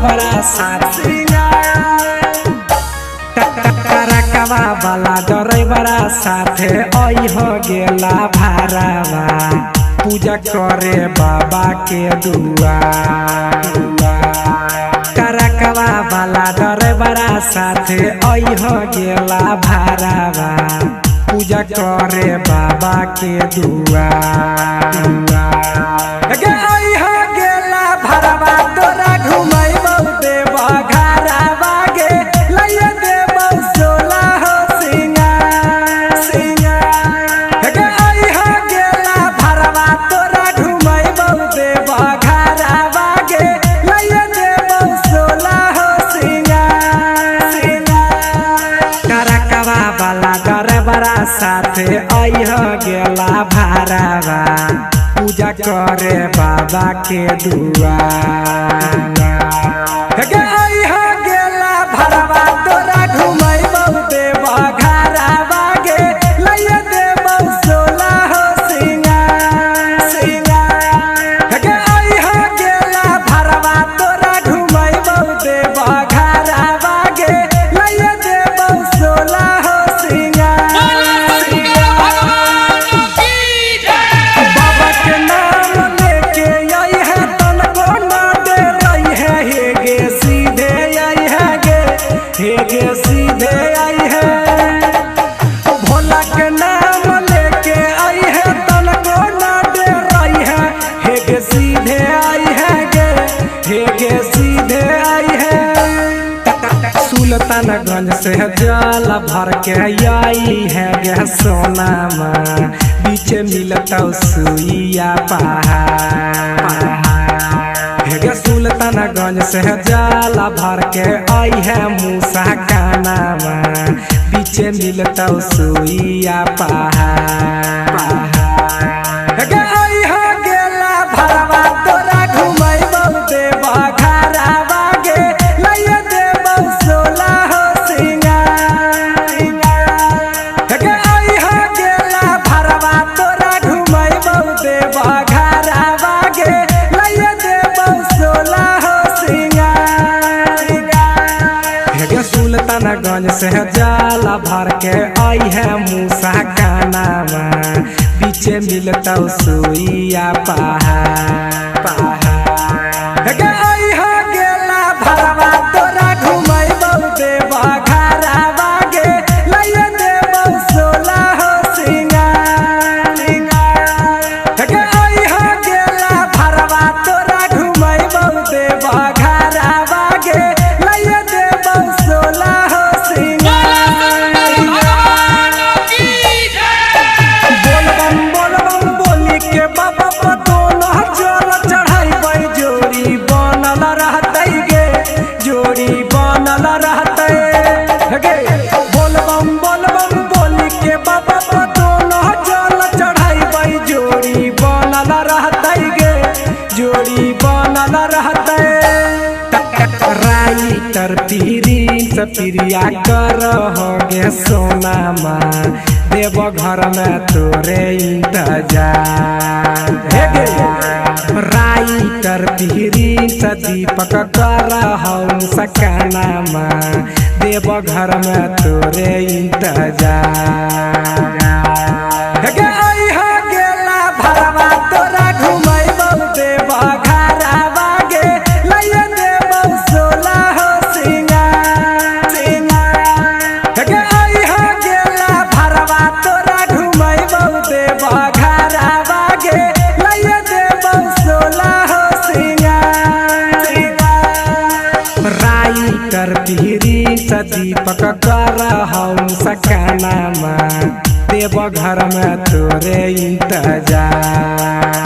बड़ा साथी टकटकवा वाला ड्राइवरा साथे आई हो गेला भारावा पूजा करे बाबा के दुआर करकवा वाला ड्राइवरा साथे आई हो गेला भारावा पूजा करे बाबा के दुआर साथे आई हो गेला भारावा पूजा करे बाबा के दुआर आई हो गेला भारावा तोरा घुमैबौ देवा घरावा गे लइया देबौ सोला हो सिंगार आई हो गेला भारावा तोरा घुमैबौ देवा घरावा गे लइया देबौ सोला हो सीधे आई है भोला के नाम लेके आई है तन को ना डराई है हे गे सीधे आई है गे सीधे आई है सुल्तानगंज से जल भर के आई है गे सोना माँ बीच मिलता सुइया पहाड़ सुल्तानगंज से जाला भर के आई है मूसा कानावा बीच मिलता सुइया पहाड़ आई हो गेला भरवा तोरा घुमैबौ देवा घरावा गे लइया देबौ सोला हो सिंगार आई हो गेला भरवा तोरा घुमैबौ देवा घरावा गे लइया देबौ सोला हो सिंगार सुल्तानगंज से जाला भर के आई है मूसा कानावा बीच मिलता सुइया पहाड़ आई हो गेला भरवा तोरा घुमैबौ देवा घरावा गे लइया देबौ सोला हो सिंगार आई हो गेला भरवा तोरा घुमैबौ देवा घरावा गे लइया देबौ सोला हो जोड़ी बनल रहते राइटर पीरी सपिरिया कर हो गे सोना माँ देव घर में तोरे इंतजार राइटर पीरी दीपक कर हो सकाना माँ देव घर में तोरे इंतजार आई हो गेला भरवा तोरा घुमैबौ देवा घरावा गे लइया देबौ सोला हो सिंगार आई हो गेला भरवा तोरा घुमैबौ देवा घरावा गे लइया देबौ सोला हो सिंगार राइटर पीरी दीपक कर हो सकाना माँ देव घर में तोरे इंतजार।